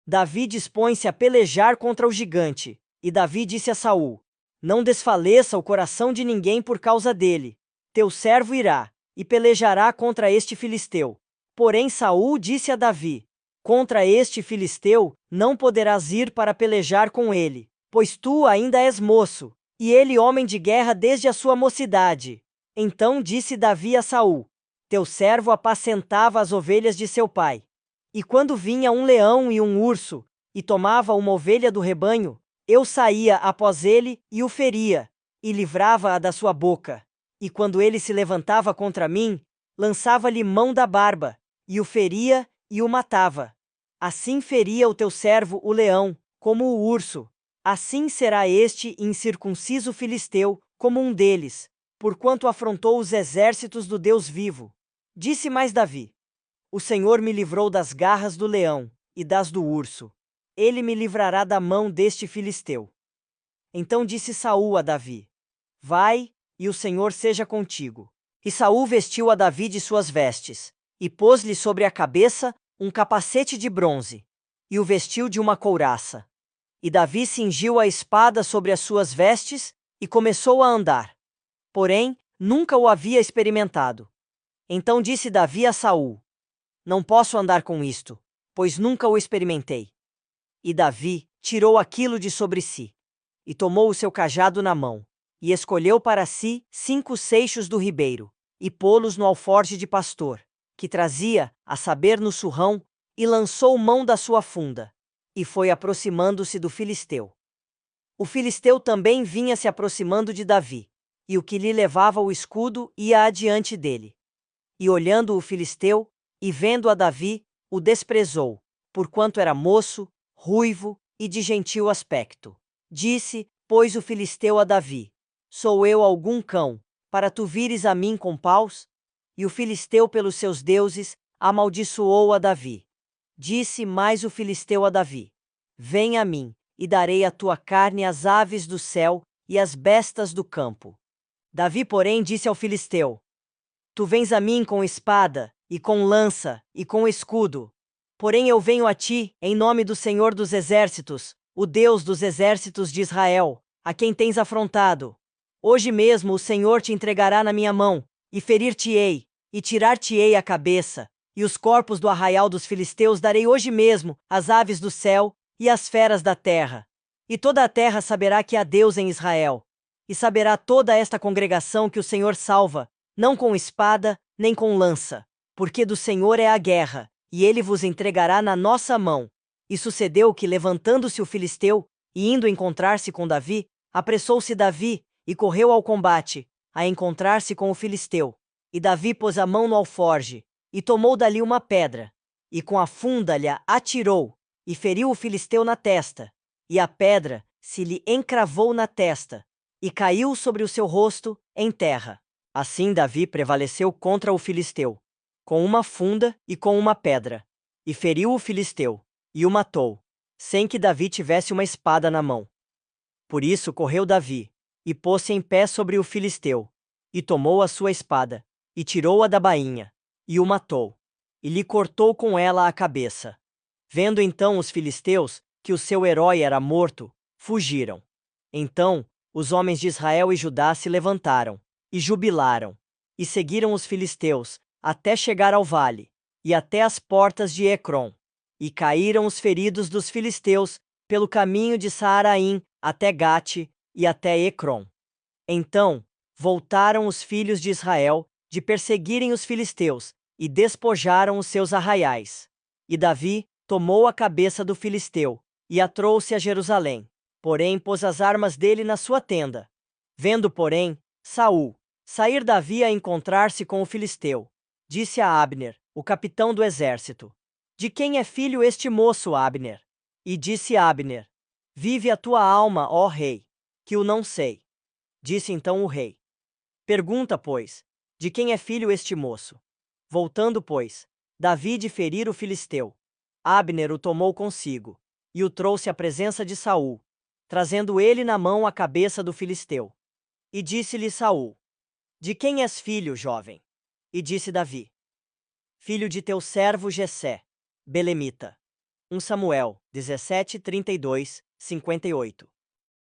Davi dispõe-se a pelejar contra o gigante, e Davi disse a Saul: Não desfaleça o coração de ninguém por causa dele. Teu servo irá, e pelejará contra este filisteu. Porém Saul disse a Davi: Contra este filisteu não poderás ir para pelejar com ele, pois tu ainda és moço, e ele homem de guerra desde a sua mocidade. Então disse Davi a Saul: Teu servo apacentava as ovelhas de seu pai. E quando vinha um leão e um urso, e tomava uma ovelha do rebanho, eu saía após ele e o feria, e livrava-a da sua boca. E quando ele se levantava contra mim, lançava-lhe mão da barba, e o feria e o matava. Assim feria o teu servo o leão, como o urso. Assim será este incircunciso filisteu, como um deles, porquanto afrontou os exércitos do Deus vivo. Disse mais Davi: O Senhor me livrou das garras do leão, e das do urso. Ele me livrará da mão deste filisteu. Então disse Saul a Davi: Vai, e o Senhor seja contigo. E Saul vestiu a Davi de suas vestes, e pôs-lhe sobre a cabeça um capacete de bronze, e o vestiu de uma couraça. E Davi cingiu a espada sobre as suas vestes, e começou a andar. Porém, nunca o havia experimentado. Então disse Davi a Saul: Não posso andar com isto, pois nunca o experimentei. E Davi tirou aquilo de sobre si, e tomou o seu cajado na mão, e escolheu para si 5 seixos do ribeiro, e pô-los no alforje de pastor, que trazia, a saber no surrão, e lançou mão da sua funda, e foi aproximando-se do filisteu. O filisteu também vinha se aproximando de Davi, e o que lhe levava o escudo ia adiante dele. E olhando o filisteu, e vendo a Davi, o desprezou, porquanto era moço, ruivo e de gentil aspecto. Disse, pois, o filisteu a Davi: Sou eu algum cão, para tu vires a mim com paus? E o filisteu pelos seus deuses amaldiçoou a Davi. Disse mais o filisteu a Davi: Vem a mim, e darei a tua carne às aves do céu e às bestas do campo. Davi, porém, disse ao filisteu: Tu vens a mim com espada, e com lança, e com escudo. Porém eu venho a ti, em nome do Senhor dos Exércitos, o Deus dos exércitos de Israel, a quem tens afrontado. Hoje mesmo o Senhor te entregará na minha mão, e ferir-te-ei, e tirar-te-ei a cabeça, e os corpos do arraial dos filisteus darei hoje mesmo às aves do céu e às feras da terra. E toda a terra saberá que há Deus em Israel, e saberá toda esta congregação que o Senhor salva, não com espada, nem com lança, porque do Senhor é a guerra, e ele vos entregará na nossa mão. E sucedeu que, levantando-se o filisteu, e indo encontrar-se com Davi, apressou-se Davi, e correu ao combate, a encontrar-se com o filisteu. E Davi pôs a mão no alforje, e tomou dali uma pedra, e com a funda lhe atirou, e feriu o filisteu na testa, e a pedra se lhe encravou na testa, e caiu sobre o seu rosto, em terra. Assim Davi prevaleceu contra o filisteu, com uma funda e com uma pedra, e feriu o filisteu, e o matou, sem que Davi tivesse uma espada na mão. Por isso correu Davi, e pôs-se em pé sobre o filisteu, e tomou a sua espada, e tirou-a da bainha, e o matou, e lhe cortou com ela a cabeça. Vendo então os filisteus que o seu herói era morto, fugiram. Então os homens de Israel e Judá se levantaram, e jubilaram, e seguiram os filisteus, até chegar ao vale, e até as portas de Ecrom. E caíram os feridos dos filisteus, pelo caminho de Saaraim, até Gate, e até Ecrom. Então voltaram os filhos de Israel, de perseguirem os filisteus, e despojaram os seus arraiais. E Davi tomou a cabeça do filisteu, e a trouxe a Jerusalém, porém pôs as armas dele na sua tenda. Vendo, porém, Saul sair Davi a encontrar-se com o filisteu, disse a Abner, o capitão do exército: De quem é filho este moço, Abner? E disse Abner: Vive a tua alma, ó rei, que o não sei. Disse então o rei: Pergunta, pois, de quem é filho este moço? Voltando, pois, Davi de ferir o filisteu, Abner o tomou consigo, e o trouxe à presença de Saul, trazendo ele na mão a cabeça do filisteu. E disse-lhe Saul: De quem és filho, jovem? E disse Davi: Filho de teu servo Jessé, belemita. 1 Samuel 17, 32, 58.